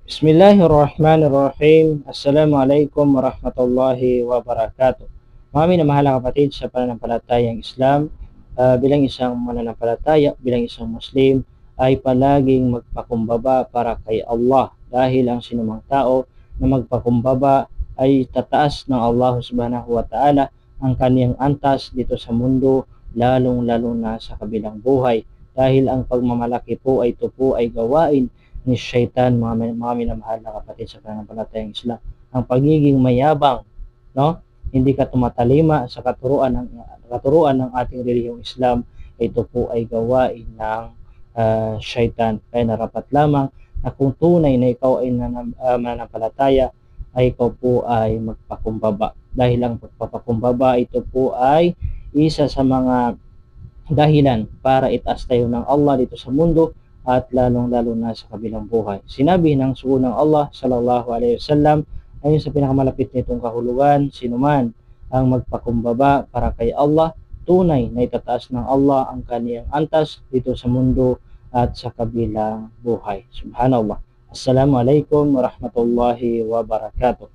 Bismillahirrahmanirrahim. Assalamualaikum warahmatullahi wabarakatuh. Mga minamahal na kapatid sa pananampalatayang Islam, bilang isang mananampalataya, bilang isang Muslim, ay palaging magpakumbaba para kay Allah dahil ang sinumang tao na magpakumbaba ay tataas ng Allah subhanahu wa ta'ala ang kaniyang antas dito sa mundo, lalong-lalo na sa kabilang buhay. Dahil ang pagmamalaki po ay ito po ay gawain ni Shaitan, mga minamahal na kapatid sa pananampalatayang Islam. Ang pagiging mayabang, no? Hindi ka tumatalima sa katuruan ng ating relihiyong Islam, ito po ay gawain ng Shaitan. Kaya narapat lamang na kung tunay na ikaw ay mananampalataya, ay ikaw po ay magpakumbaba. Dahil ang pagpapakumbaba, ito po ay isa sa mga dahilan para itaas tayo ng Allah dito sa mundo at lalong-lalo na sa kabilang buhay. Sinabi ng sugo ng Allah sallallahu alaihi wasallam, ayon sa pinakamalapit nitong kahulugan, sinuman ang magpakumbaba para kay Allah, tunay na itataas ng Allah ang kaniyang antas dito sa mundo at sa kabilang buhay. Subhanallah. Assalamualaikum warahmatullahi wabarakatuh.